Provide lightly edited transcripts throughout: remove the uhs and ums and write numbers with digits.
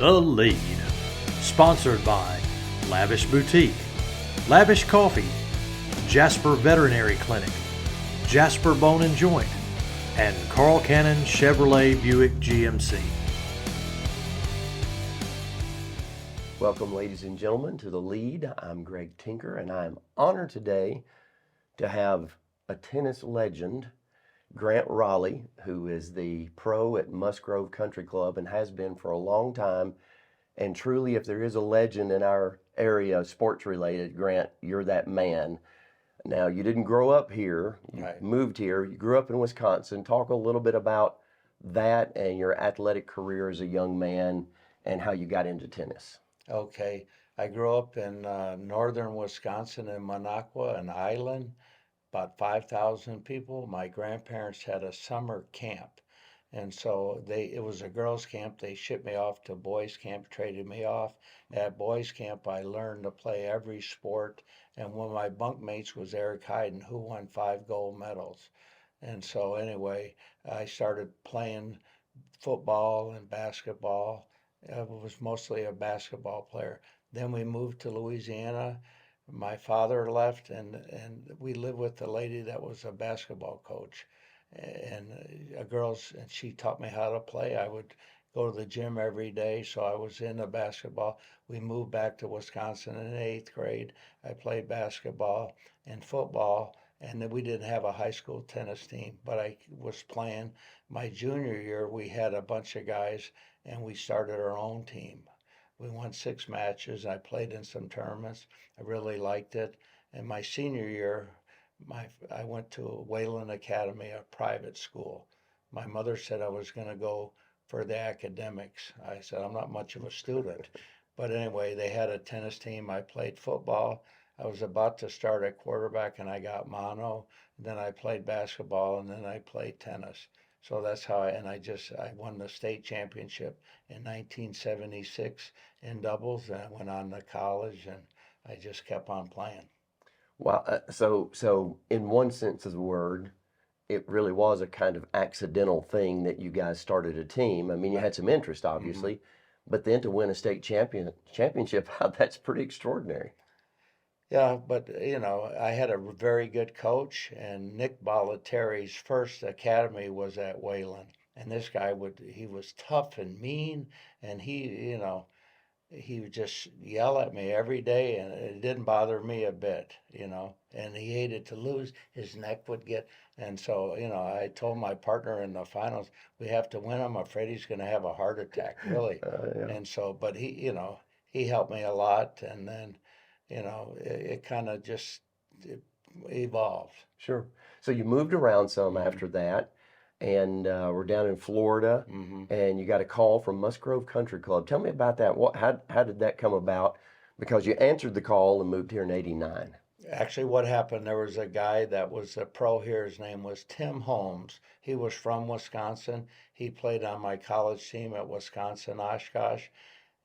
The Lead. Sponsored by Lavish Boutique, Lavish Coffee, Jasper Veterinary Clinic, Jasper Bone and Joint, and Carl Cannon Chevrolet Buick GMC. Welcome, ladies and gentlemen, to The Lead. I'm Greg Tinker, and I'm honored today to have a tennis legend, Grant Rolley, who is the pro at Musgrove Country Club and has been for a long time. And truly, if there is a legend in our area, sports related, Grant, you're that man. Now, you didn't grow up here, you moved here, you grew up in Wisconsin. Talk a little bit about that and your athletic career as a young man and how you got into tennis. Okay, I grew up in northern Wisconsin in Minocqua, an island, about 5,000 people. My grandparents had a summer camp, and so it was a girls' camp. They shipped me off to boys' camp, traded me off. At boys' camp, I learned to play every sport, and one of my bunkmates was Eric Hayden, who won 5 gold medals. And so anyway, I started playing football and basketball. I was mostly a basketball player. Then we moved to Louisiana. My father left, and we lived with a lady that was a basketball coach, and and she taught me how to play. I would go to the gym every day, so I was into basketball. We moved back to Wisconsin in 8th grade. I played basketball and football, and then we didn't have a high school tennis team, but I was playing. My junior year, we had a bunch of guys, and we started our own team. We won 6 matches. I played in some tournaments. I really liked it. And my senior year, I went to Wayland Academy, a private school. My mother said I was going to go for the academics. I said, I'm not much of a student. But anyway, they had a tennis team. I played football. I was about to start at quarterback, and I got mono. Then I played basketball, and then I played tennis. So that's how I won the state championship in 1976 in doubles, and I went on to college, and I just kept on playing. Wow. So in one sense of the word, it really was a kind of accidental thing that you guys started a team. I mean, you had some interest, obviously, but then to win a state championship, that's pretty extraordinary. Yeah, but I had a very good coach, and Nick Balateri's first academy was at Wayland. And this guy he was tough and mean, and he would just yell at me every day, and it didn't bother me a bit. And he hated to lose. His neck would get, and so, I told my partner in the finals, we have to win. I'm afraid he's going to have a heart attack, really. Yeah. And so, but he helped me a lot, and then, it kind of just evolved. Sure. So you moved around some after that, and we're down in Florida, and you got a call from Musgrove Country Club. Tell me about that. How did that come about? Because you answered the call and moved here in '89. Actually, what happened, there was a guy that was a pro here. His name was Tim Holmes. He was from Wisconsin. He played on my college team at Wisconsin Oshkosh,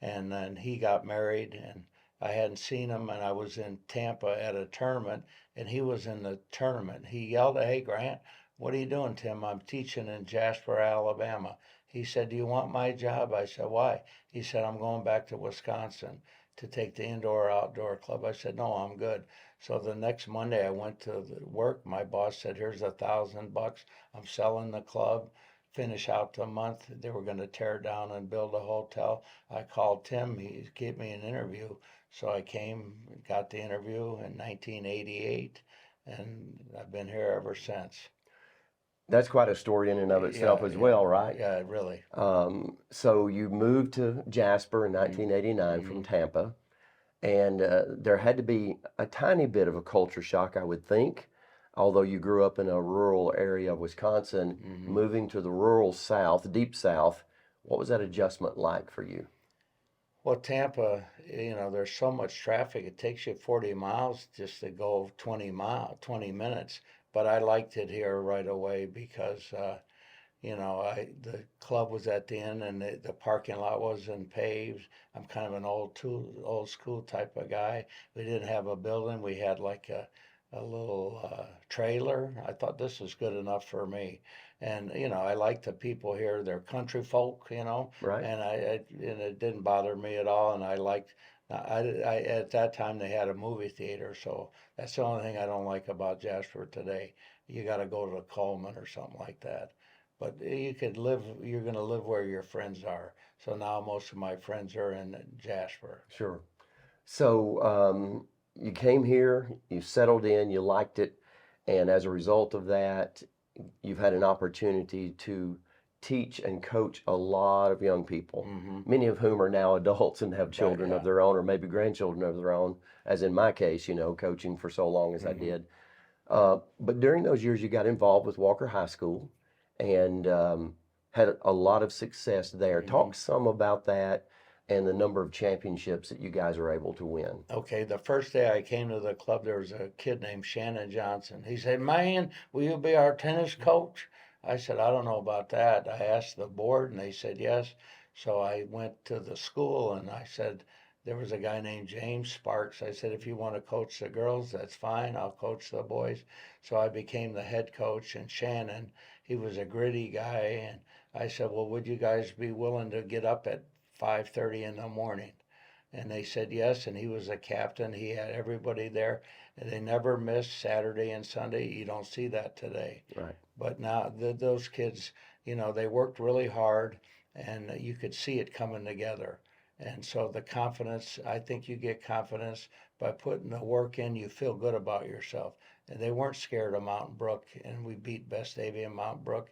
and then he got married, and I hadn't seen him, and I was in Tampa at a tournament, and he was in the tournament. He yelled, "Hey, Grant, what are you doing, Tim?" "I'm teaching in Jasper, Alabama." He said, "Do you want my job?" I said, "Why?" He said, "I'm going back to Wisconsin to take the indoor-outdoor club." I said, "No, I'm good." So the next Monday I went to work. My boss said, "Here's $1,000. I'm selling the club. Finish out the month." They were going to tear down and build a hotel. I called Tim. He gave me an interview. So I came, got the interview in 1988, and I've been here ever since. That's quite a story in and of itself as well, right? Yeah, really. So you moved to Jasper in 1989 from Tampa, and there had to be a tiny bit of a culture shock, I would think, although you grew up in a rural area of Wisconsin, moving to the rural South, deep South. What was that adjustment like for you? Well, Tampa, there's so much traffic. It takes you 40 miles just to go 20 minutes. But I liked it here right away because, the club was at the end, and the parking lot wasn't paved. I'm kind of an old school type of guy. We didn't have a building. We had like trailer. I thought this is good enough for me. And, I like the people here. They're country folk, Right. and it didn't bother me at all. And I liked, at that time they had a movie theater. So that's the only thing I don't like about Jasper today. You got to go to the Coleman or something like that. But you're going to live where your friends are. So now most of my friends are in Jasper. Sure. So you came here, you settled in, you liked it, and as a result of that, you've had an opportunity to teach and coach a lot of young people, Hmm. many of whom are now adults and have Right, children of yeah. their own or maybe grandchildren of their own, as in my case, coaching for so long as I Hmm. did. But during those years, you got involved with Walker High School and had a lot of success there. Hmm. Talk some about that and the number of championships that you guys were able to win. Okay, the first day I came to the club, there was a kid named Shannon Johnson. He said, "Man, will you be our tennis coach?" I said, "I don't know about that." I asked the board, and they said yes. So I went to the school, and I said, there was a guy named James Sparks. I said, "If you want to coach the girls, that's fine. I'll coach the boys." So I became the head coach, and Shannon, he was a gritty guy, and I said, "Well, would you guys be willing to get up at 5:30 in the morning?" And they said yes, and he was a captain. He had everybody there, and they never missed Saturday and Sunday. You don't see that today. Right. But now those kids, they worked really hard, and you could see it coming together. And so the confidence, I think you get confidence by putting the work in. You feel good about yourself. And they weren't scared of Mountain Brook, and we beat Vestavia and Mountain Brook.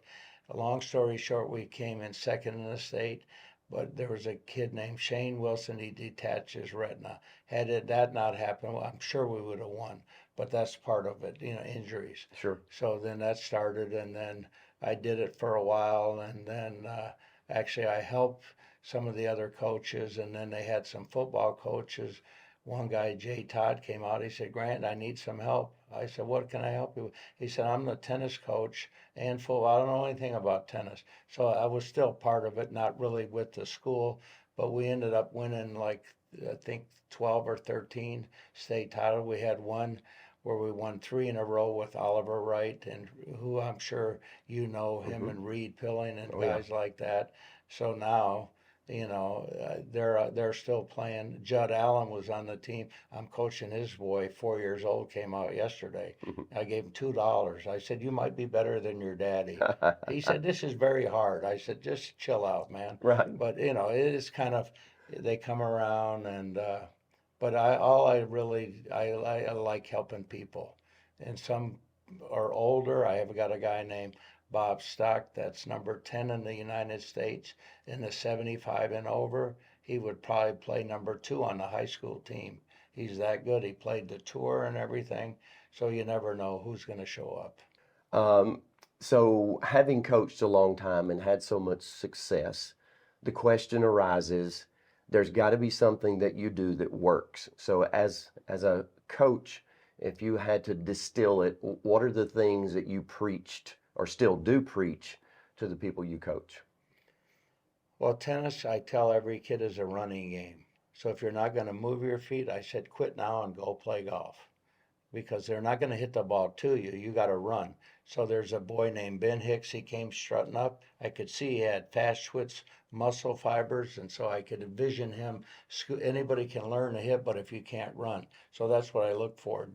A long story short, we came in second in the state, but there was a kid named Shane Wilson. He detached his retina. That not happened, well, I'm sure we would have won. But that's part of it, injuries. Sure. So then that started, and then I did it for a while, and then actually I helped some of the other coaches, and then they had some football coaches. One guy, Jay Todd, came out. He said, "Grant, I need some help." I said, "What can I help you with?" He said, "I'm the tennis coach and football. I don't know anything about tennis." So I was still part of it, not really with the school, but we ended up winning like I think 12 or 13 state titles. We had one where we won three in a row with Oliver Wright, and who I'm sure him Hmm. and Reed Pilling and Oh, yeah. guys like that. So now, they're still playing. Judd Allen was on the team. I'm coaching his boy, 4 years old, came out yesterday. I gave him $2. I said, "You might be better than your daddy." He said, "This is very hard." I said, "Just chill out, man." Right. But it is kind of they come around, and but I all I really I like helping people, and some are older. I have got a guy named Bob Stock that's number 10 in the United States in the 75 and over. He would probably play number 2 on the high school team. He's that good. He played the tour and everything, so you never know who's going to show up. Um, so, having coached a long time and had so much success, the question arises, there's got to be something that you do that works. So, as a coach, if you had to distill it, what are the things that you preached or still do preach to the people you coach? Well, tennis, I tell every kid, is a running game. So if you're not going to move your feet, I said quit now and go play golf, because they're not going to hit the ball to you. You got to run. So there's a boy named Ben Hicks. He came strutting up. I could see he had fast twitch muscle fibers, and so I could envision him. Anybody can learn to hit, but if you can't run, so that's what I look for.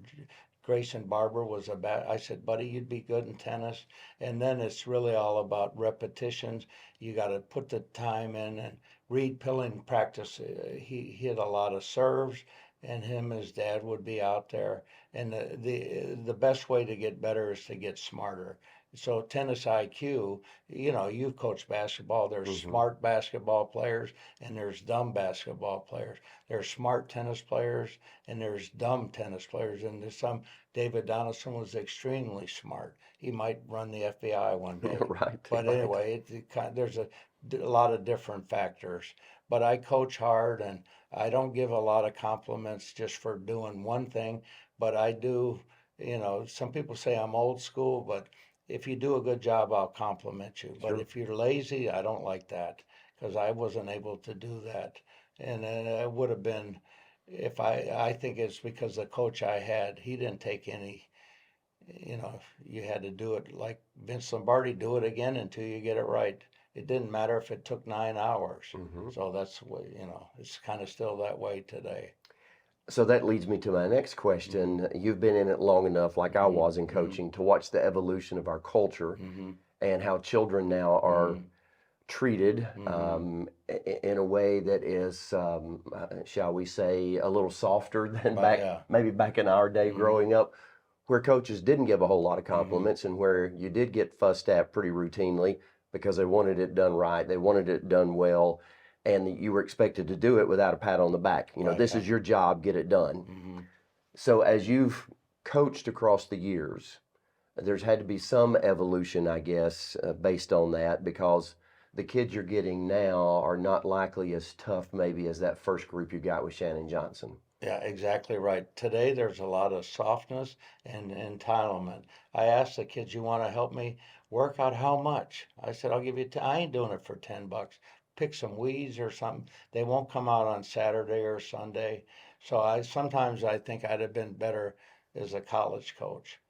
Grayson Barber was a bad. I said, "Buddy, you'd be good in tennis." And then it's really all about repetitions. You got to put the time in. And Reed Pilling practice. He hit a lot of serves, and his dad would be out there, and the best way to get better is to get smarter. So tennis IQ, you've coached basketball. There's Hmm. smart basketball players and there's dumb basketball players. There's smart tennis players and there's dumb tennis players. And there's some. David Donaldson was extremely smart. He might run the FBI one day. Right, But right. anyway, there's a lot of different factors. But I coach hard, and I don't give a lot of compliments just for doing one thing, but I do. Some people say I'm old school, but if you do a good job, I'll compliment you. But Sure. if you're lazy, I don't like that, because I wasn't able to do that. And then it would have been, if I think it's because the coach I had, he didn't take any. you had to do it like Vince Lombardi, do it again until you get it right. It didn't matter if it took 9 hours. So that's what, it's kind of still that way today. So that leads me to my next question. You've been in it long enough, like I was in coaching, to watch the evolution of our culture and how children now are treated in a way that is, shall we say, a little softer than maybe back in our day growing up, where coaches didn't give a whole lot of compliments and where you did get fussed at pretty routinely because they wanted it done right, they wanted it done well, and you were expected to do it without a pat on the back. This is your job, get it done. So as you've coached across the years, there's had to be some evolution, I guess, based on that, because the kids you're getting now are not likely as tough maybe as that first group you got with Shannon Johnson. Yeah, exactly right. Today there's a lot of softness and entitlement. I asked the kids, "You want to help me work out how much?" I said, "I'll give you. I ain't doing it for $10. Pick some weeds or something." They won't come out on Saturday or Sunday. So sometimes I think I'd have been better as a college coach.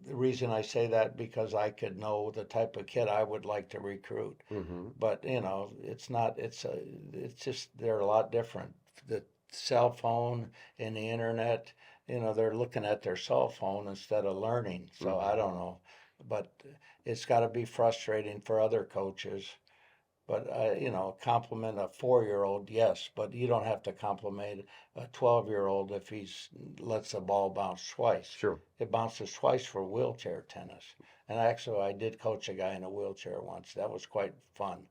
The reason I say that because I could know the type of kid I would like to recruit. But it's not. It's just they're a lot different. The cell phone and the internet, they're looking at their cell phone instead of learning. So I don't know, but it's got to be frustrating for other coaches. But compliment a 4-year-old, yes, but you don't have to compliment a 12-year-old if he's lets the ball bounce twice. Sure. It bounces twice for wheelchair tennis. And actually, I did coach a guy in a wheelchair once. That was quite fun.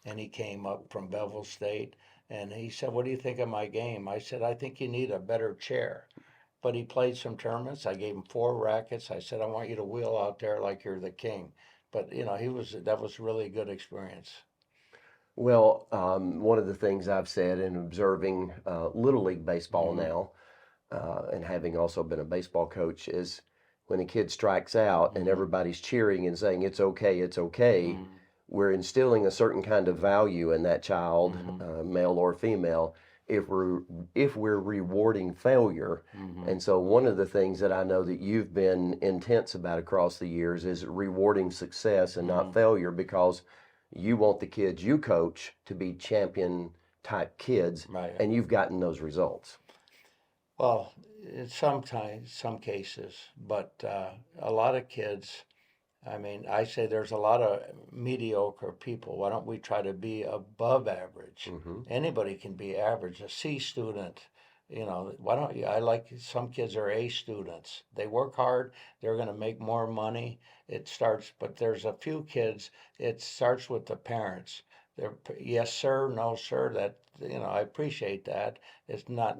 And he came up from Bevel State, and he said, "What do you think of my game?" I said, "I think you need a better chair." But he played some tournaments. I gave him 4 rackets. I said, "I want you to wheel out there like you're the king." But that was really a good experience. Well, one of the things I've said in observing Little League baseball now, and having also been a baseball coach, is when a kid strikes out and everybody's cheering and saying, it's okay, we're instilling a certain kind of value in that child, male or female, if we're rewarding failure. And so one of the things that I know that you've been intense about across the years is rewarding success and not failure, because you want the kids you coach to be champion type kids, Right. and you've gotten those results. Well, sometimes, some cases, but a lot of kids, I mean, I say there's a lot of mediocre people. Why don't we try to be above average? Anybody can be average. A C student, why don't you? I like some kids are A students. They work hard, they're going to make more money. But there's a few kids, it starts with the parents. They're, yes, sir, no, sir. That, I appreciate that. It's not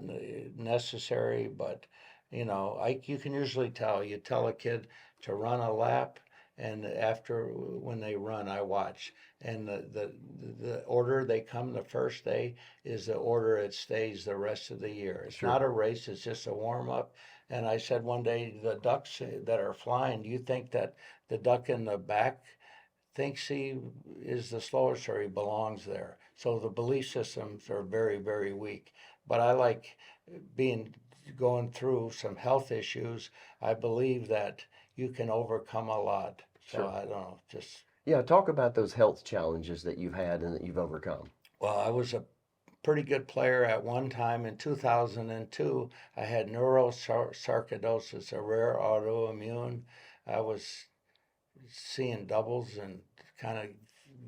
necessary, but, you can usually tell. You tell a kid to run a lap, and after when they run, I watch. And the order they come the first day is the order it stays the rest of the year. It's not a race, it's just a warm up. And I said one day, the ducks that are flying, do you think that the duck in the back thinks he is the slowest or he belongs there? So the belief systems are very, very weak. But I like going through some health issues. I believe that you can overcome a lot. So I don't know, just. Yeah, talk about those health challenges that you've had and that you've overcome. Well, I was a pretty good player at one time. In 2002, I had neurosarcoidosis, a rare autoimmune. I was seeing doubles and kind of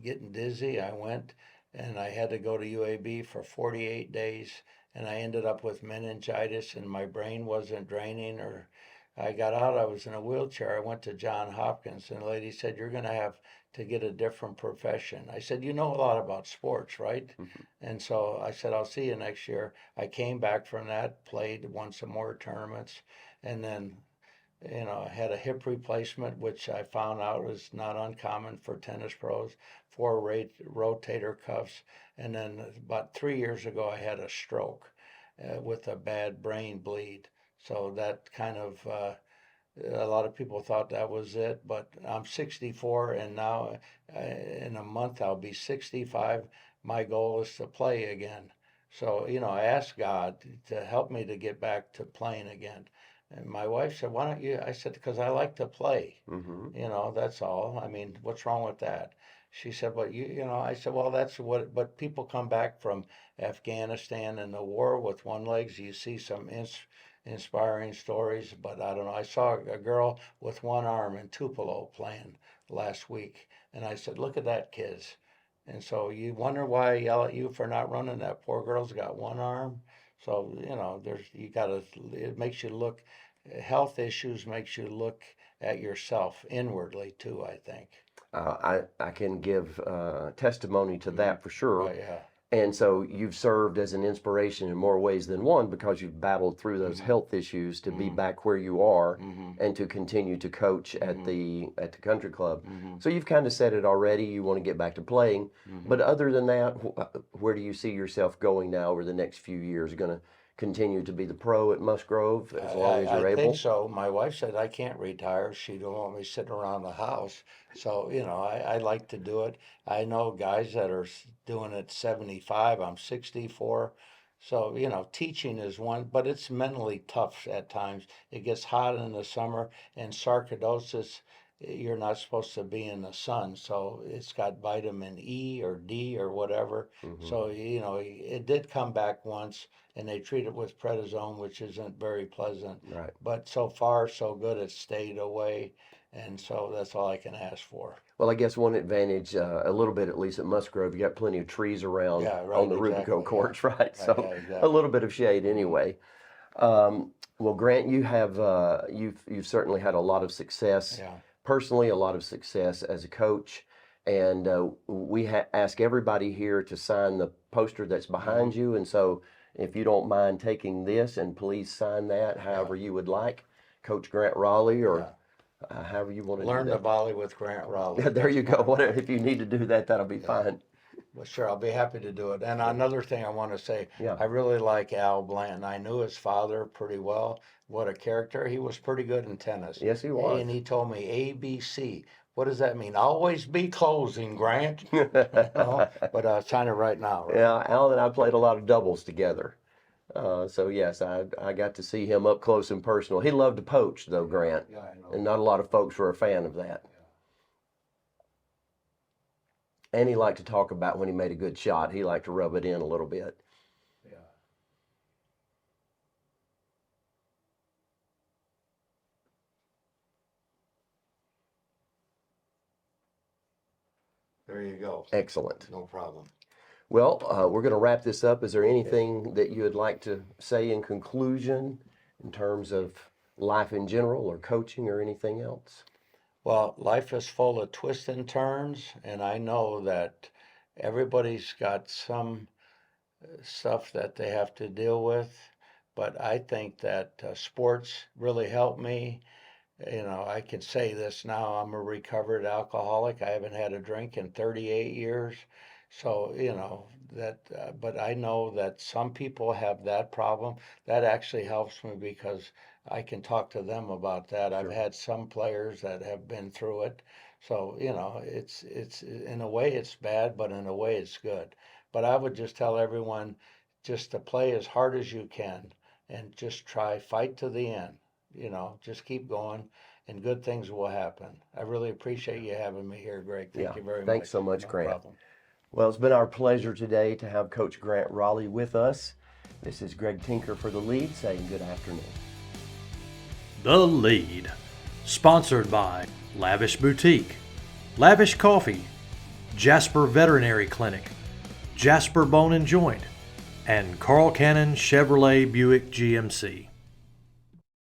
getting dizzy. I went and I had to go to UAB for 48 days, and I ended up with meningitis, and my brain wasn't draining. Or I got out, I was in a wheelchair. I went to John Hopkins, and the lady said, "You're going to have to get a different profession." I said, "You know a lot about sports, right?" And so I said, "I'll see you next year." I came back from that, played, won some more tournaments, and then I had a hip replacement, which I found out was not uncommon for tennis pros, 4 rotator cuffs. And then about 3 years ago, I had a stroke with a bad brain bleed. So that kind of, a lot of people thought that was it, but I'm 64, and now in a month I'll be 65. My goal is to play again. So, I asked God to help me to get back to playing again. And my wife said, "Why don't you?" I said, "Because I like to play. Mm-hmm. That's all. I mean, what's wrong with that?" She said, "But I said, "Well, that's what, but people come back from Afghanistan and the war with one leg. You see some inspiring stories, but I don't know. I saw a girl with one arm in Tupelo playing last week, and I said, look at that, kids. And so you wonder why I yell at you for not running. That poor girl's got one arm. So, it makes you look, health issues makes you look at yourself inwardly too, I think. I can give testimony to that for sure. Right, yeah. And so you've served as an inspiration in more ways than one because you've battled through those health issues to be back where you are and to continue to coach at the country club. So you've kind of said it already, you want to get back to playing. But other than that, where do you see yourself going now over the next few years? Going to continue to be the pro at Musgrove as long as you're I able? think so. My wife said I can't retire. She don't want me sitting around the house. So, I like to do it. I know guys that are doing it 75. I'm 64. So, teaching is one, but it's mentally tough at times. It gets hot in the summer, and sarcoidosis, you're not supposed to be in the sun. So it's got vitamin E or D or whatever. So, it did come back once, and they treat it with prednisone, which isn't very pleasant. Right. But so far, so good. It's stayed away. And so that's all I can ask for. Well, I guess one advantage, a little bit at least at Musgrove, you got plenty of trees around Yeah, right, on the exactly, Rubico courts, right? yeah, So exactly. a little bit of shade anyway. Well, Grant, you have you've certainly had a lot of success, Yeah. personally, a lot of success as a coach, and we ask everybody here to sign the poster that's behind you. And so, if you don't mind taking this, and please sign that however you would like, Coach Grant Rolley, or however you want to Learn do to that. volley with Grant Rolley. There you That's go. my- Whatever, if you need to do that, that'll be fine. Well, sure, I'll be happy to do it. And another thing I want to say, Yeah. I really like Al Blanton. I knew his father pretty well. What a character. He was pretty good in tennis. Yes, he was. And he told me ABC. What does that mean? Always be closing, Grant. But sign it right now. Right? Yeah, Al and I played a lot of doubles together. So yes, I got to see him up close and personal. He loved to poach though, Grant. Yeah, I know. And not a lot of folks were a fan of that. And he liked to talk about when he made a good shot. He liked to rub it in a little bit. Yeah. There you go. Excellent. No problem. Well, we're going to wrap this up. Is there anything that you would like to say in conclusion in terms of life in general or coaching or anything else? Well, life is full of twists and turns, and I know that everybody's got some stuff that they have to deal with. But I think that sports really helped me. I can say this now, I'm a recovered alcoholic. I haven't had a drink in 38 years. So, but I know that some people have that problem. That actually helps me because I can talk to them about that. I've had some players that have been through it. So, it's in a way it's bad, but in a way it's good. But I would just tell everyone just to play as hard as you can and just fight to the end. Just keep going and good things will happen. I really appreciate you having me here, Greg. Thank you very much. Thanks so much, No Grant. problem. Well, it's been our pleasure today to have Coach Grant Rolley with us. This is Greg Tinker for The Lead saying good afternoon. The Lead, sponsored by Lavish Boutique, Lavish Coffee, Jasper Veterinary Clinic, Jasper Bone and Joint, and Carl Cannon Chevrolet Buick GMC.